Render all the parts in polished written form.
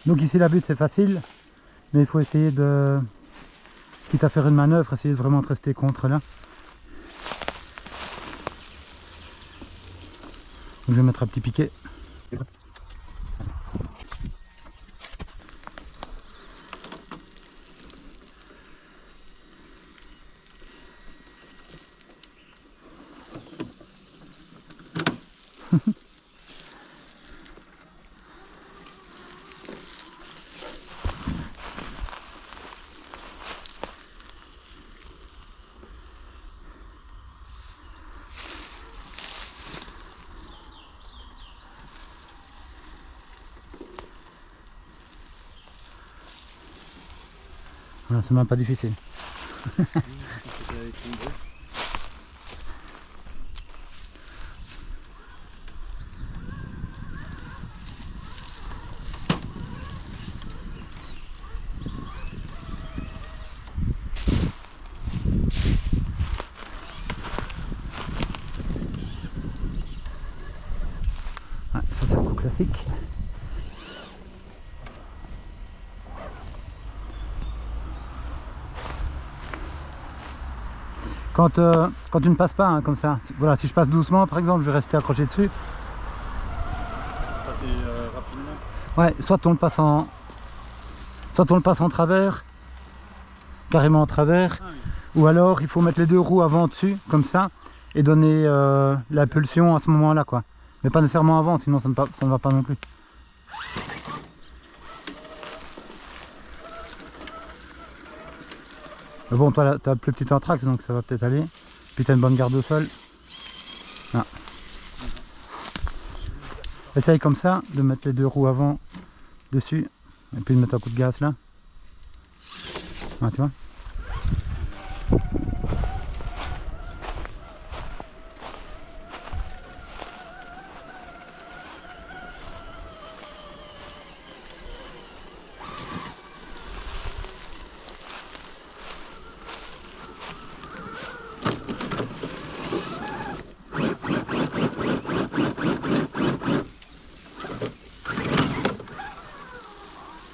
Donc ici la butte c'est facile, mais il faut essayer de, quitte à faire une manœuvre, essayer de vraiment rester contre là. Donc je vais mettre un petit piquet. Voilà, c'est même pas difficile. Ouais, ça c'est un coup classique. Quand tu ne passes pas hein, comme ça, voilà, si je passe doucement par exemple, je vais rester accroché dessus. Passer rapidement. Ouais, soit on le passe en travers, carrément en travers, Ah, oui. ou alors il faut mettre les deux roues avant dessus, comme ça, et donner l'impulsion à ce moment-là, quoi. Mais pas nécessairement avant, sinon ça ne va pas non plus. Mais bon, toi, tu as le plus petit entraxe, donc ça va peut-être aller. Puis tu as une bonne garde au sol. Ah. Essaye comme ça, de mettre les deux roues avant dessus, et puis de mettre un coup de gaz là. Ah, tu vois.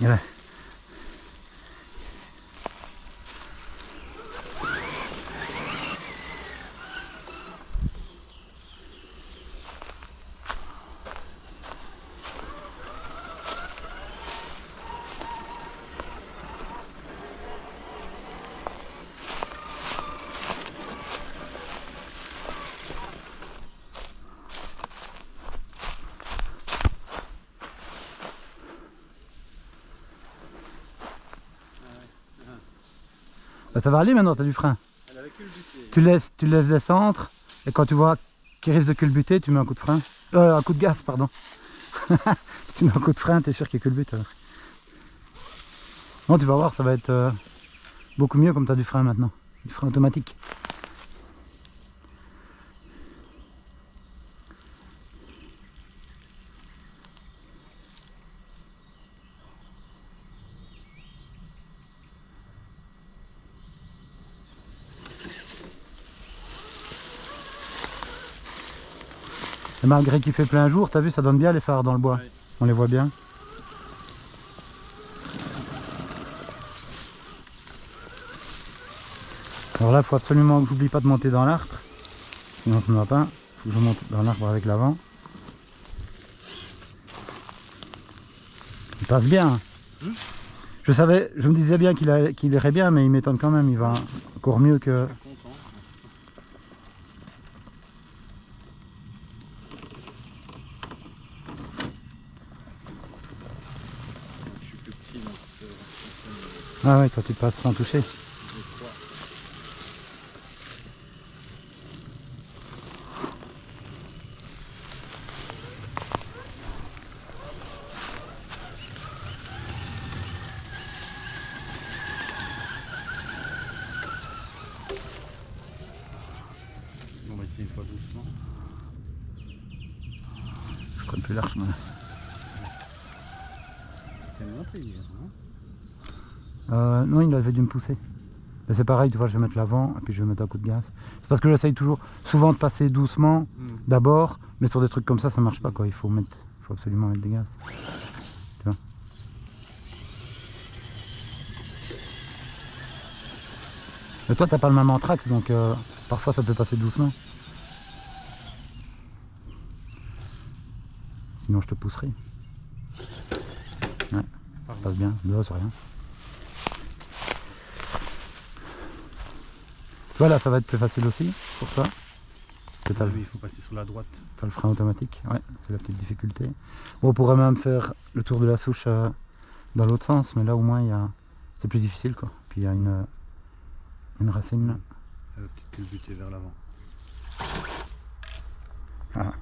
Et ouais. Bah, ça va aller maintenant, tu as du frein. Elle avait culbuté. Tu laisses descendre, et quand tu vois qu'il risque de culbuter, tu mets un coup de frein. Un coup de gaz, pardon. Si tu mets un coup de frein, tu es sûr qu'il culbute alors. Non, tu vas voir, ça va être beaucoup mieux comme tu as du frein maintenant. Du frein automatique. Et malgré qu'il fait plein jour, t'as vu, ça donne bien les phares dans le bois. Ouais. On les voit bien. Alors là, il faut absolument que j'oublie pas de monter dans l'arbre. Sinon ça ne va pas. Il faut que je monte dans l'arbre avec l'avant. Il passe bien. Je me disais bien qu'il irait bien, mais il m'étonne quand même. Il va encore mieux que... Content. Je suis plus petit donc Ah ouais, toi tu passes sans toucher. On va essayer une fois doucement. Je connais plus large moi. T'es monté hier, Non, il avait dû me pousser. Mais c'est pareil, tu vois, je vais mettre l'avant et puis je vais mettre un coup de gaz. C'est parce que j'essaye toujours, souvent de passer doucement d'abord, mais sur des trucs comme ça marche pas quoi. Il faut absolument mettre des gaz. Tu vois. Mais toi, t'as pas le même anthrax, donc parfois ça peut passer doucement. Sinon, je te pousserai. Ouais, ça passe bien. Non, c'est rien. Voilà, ça va être plus facile aussi pour toi. Ah oui, il faut passer sur la droite. T'as le frein automatique, ouais, c'est la petite difficulté. Bon, on pourrait même faire le tour de la souche dans l'autre sens, mais là au moins c'est plus difficile quoi. Puis il y a une racine là. La petite culbutée vers l'avant. Ah.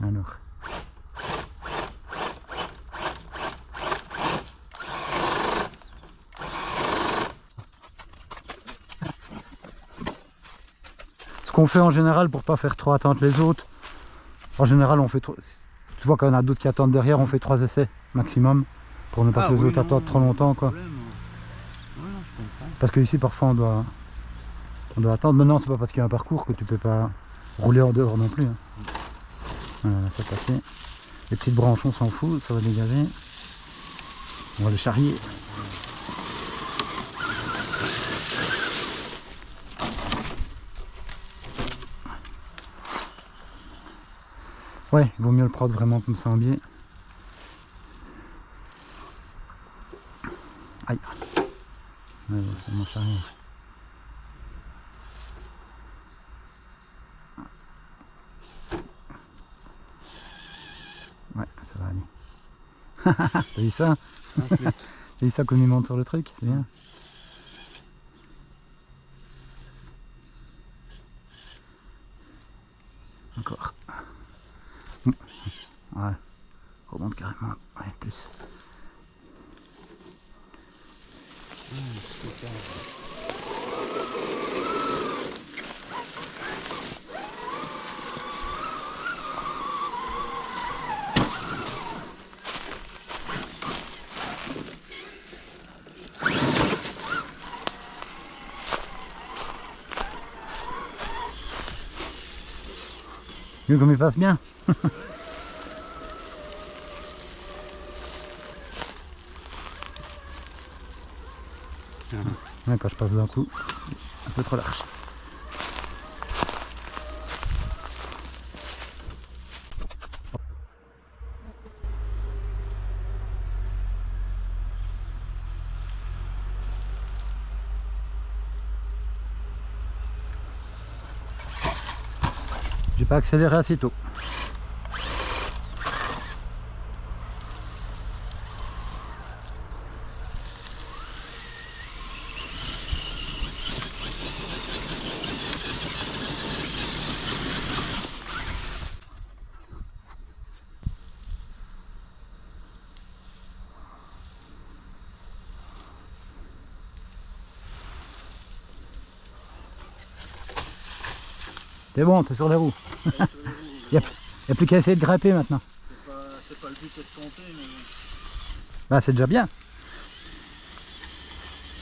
Alors. Ce qu'on fait en général pour pas faire trop attendre les autres, en général on fait trop. Tu vois quand il y en a d'autres qui attendent derrière, on fait 3 essais maximum pour ne pas que les autres attendent trop longtemps quoi. Parce que ici parfois on doit attendre. Maintenant c'est pas parce qu'il y a un parcours que tu peux pas rouler en dehors non plus. Hein. Voilà, c'est passé. Les petites branches on s'en fout, ça va dégager. On va les charrier. Ouais, il vaut mieux le prendre vraiment comme ça en biais. Aïe. Ouais, c'est mon charrier. Ouais, ça va aller. T'as vu ça? T'as vu ça comme il monte sur le truc? C'est bien. Encore. Ouais. Remonte carrément. Ouais, plus. Vu comme il passe bien. Ouais, quand je passe d'un coup, un peu trop large. J'ai pas accéléré assez tôt. C'est bon, t'es sur les roues. Il n'y a plus qu'à essayer de grimper maintenant. C'est pas le but de compter, mais... Bah c'est déjà bien.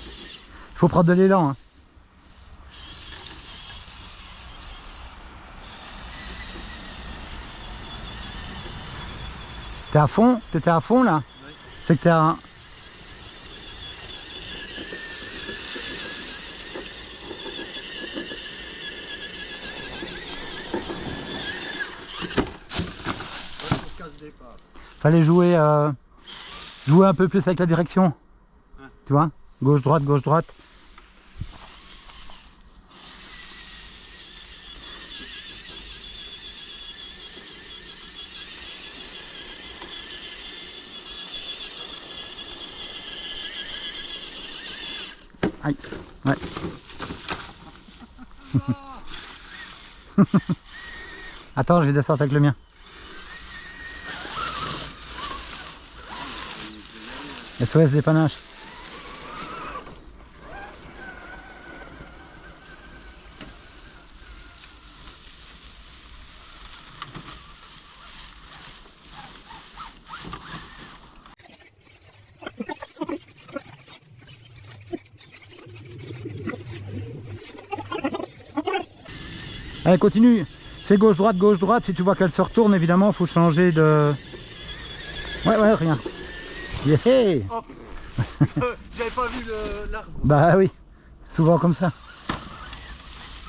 Il faut prendre de l'élan. Hein. T'es à fond? T'étais à fond là? Oui. C'est que t'es à... Fallait jouer un peu plus avec la direction. Ouais. Tu vois? Gauche, droite, gauche, droite. Aïe, ouais. Attends, je vais descendre avec le mien. SOS dépannage. Allez, continue. Fais gauche, droite, gauche, droite. Si tu vois qu'elle se retourne, évidemment, il faut changer de... Ouais, ouais, rien. Yeah. Oh. J'avais pas vu l'arbre. Bah oui. souvent comme ça.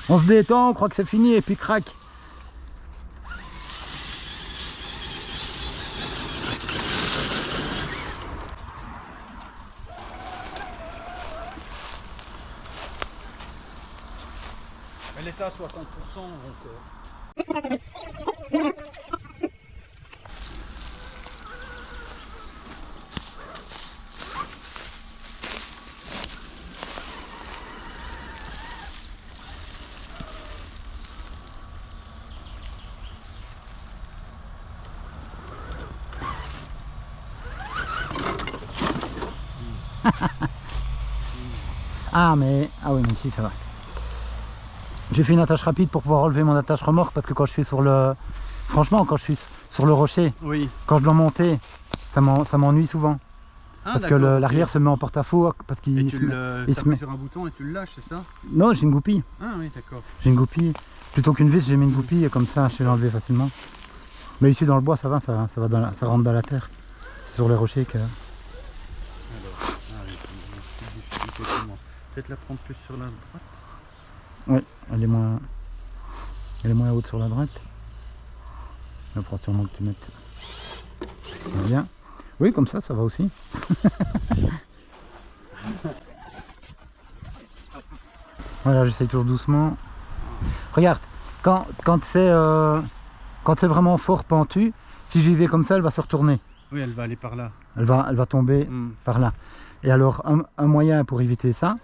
On se détend, on croit que c'est fini et puis crac. Elle était à 60%, donc... Ah mais oui mais ici ça va. J'ai fait une attache rapide pour pouvoir relever mon attache remorque parce que quand je suis sur le... Franchement quand je suis sur le rocher, Oui. quand je dois monter, ça m'ennuie souvent. Ah, Parce que l'arrière se met en porte-à-faux parce Et qu'il tu se appuies met... sur un bouton et tu le lâches, c'est ça? Non, j'ai une goupille. Ah oui, d'accord. J'ai une goupille. Plutôt qu'une vis, j'ai mis une goupille et comme ça je sais l'enlever facilement. Mais ici dans le bois ça va, ça rentre dans la terre. C'est sur les rochers que... Alors, peut-être la prendre plus sur la droite. Oui, elle est moins haute sur la droite. Il faudra sûrement que tu mettes... Bien. Oui, comme ça va aussi. Voilà, j'essaye toujours doucement. Regarde, quand c'est vraiment fort pentu, si j'y vais comme ça, elle va se retourner. Oui, elle va aller par là. Elle va tomber par là. Et alors, un moyen pour éviter ça,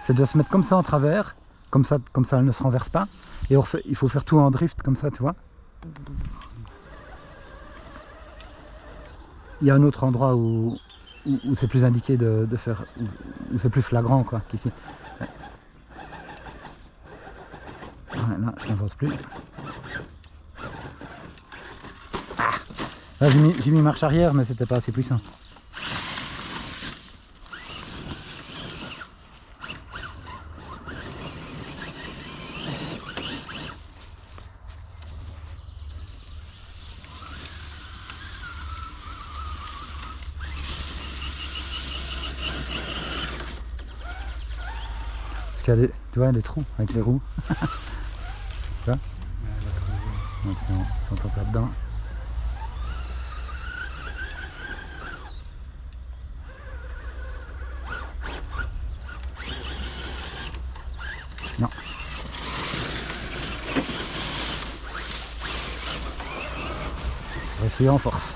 c'est de se mettre comme ça en travers, comme ça elle ne se renverse pas. Et il faut faire tout en drift comme ça, tu vois. Il y a un autre endroit où c'est plus indiqué de faire, où c'est plus flagrant quoi qu'ici. Là, je n'avance plus. Ah, là, j'ai mis marche arrière, mais c'était pas assez puissant. Tu vois les trous avec les roues. Tu vois, donc si on tombe là-dedans. Non. On va essayer en force.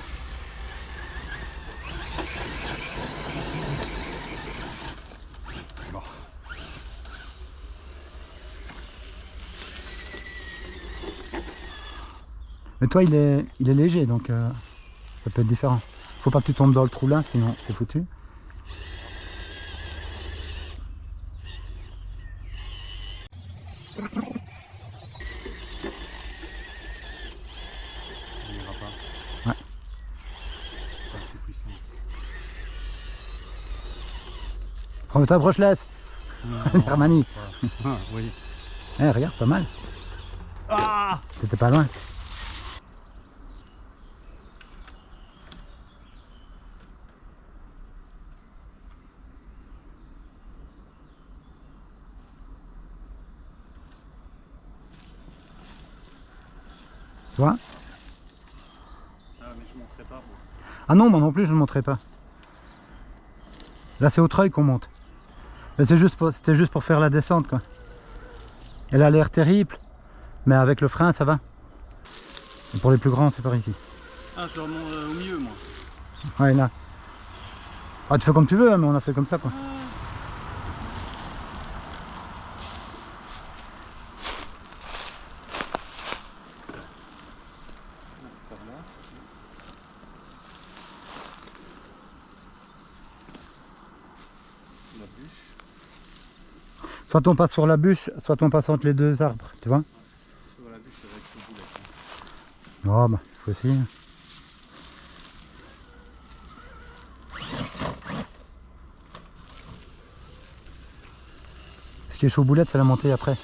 Mais toi il est léger donc ça peut être différent. Faut pas que tu tombes dans le trou là, sinon c'est foutu. Ouais. Prends ta brochelesse. Hermanie. Ah, oui. Eh, regarde, pas mal. Ah, T'étais pas loin. Tu vois? ah, mais je monterai pas. Bon. Ah non, moi non plus je ne monterai pas. Là c'est au treuil qu'on monte. C'était juste pour faire la descente quoi. Elle a l'air terrible, mais avec le frein ça va. Et pour les plus grands c'est par ici. Ah, je remonte au milieu, moi. Ouais là. Ah, tu fais comme tu veux, hein, mais on a fait comme ça quoi. Par là. La bûche. Soit on passe sur la bûche, soit on passe entre les deux arbres, tu vois. Sur la bûche, avec ce boulet. Oh bah, il faut essayer. Ce qui est chaud boulette, c'est la montée après.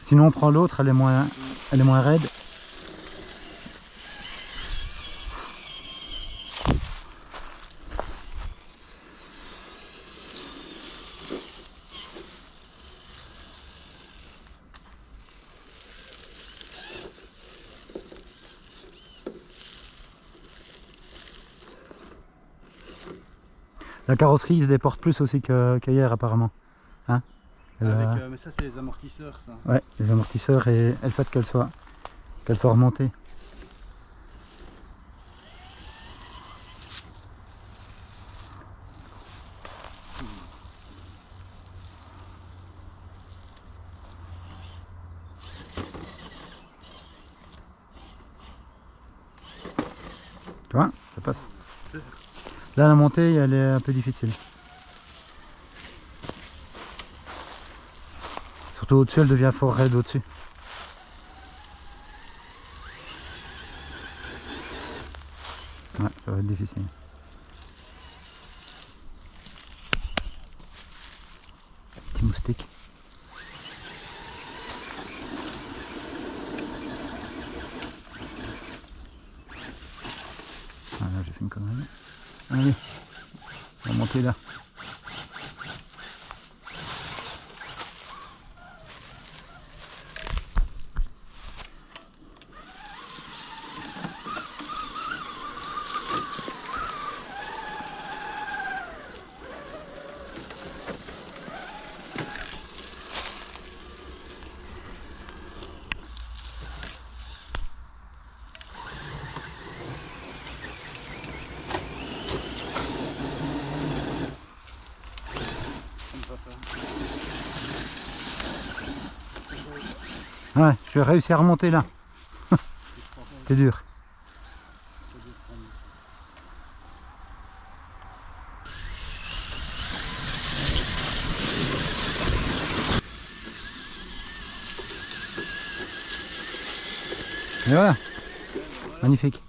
Sinon on prend l'autre, elle est moins raide. La carrosserie se déporte plus aussi qu'hier apparemment. Hein? Avec, mais ça c'est les amortisseurs ça. Ouais, les amortisseurs et le fait qu'elle soit remontée. Tu vois, ça passe. Là la montée elle est un peu difficile. Surtout au-dessus elle devient fort raide au-dessus. Ouais, ça va être difficile. Petit moustique. Ah là j'ai fait une connerie. Allez, on va monter là. Ouais, je vais réussir à remonter là. C'est dur. Et voilà. Magnifique.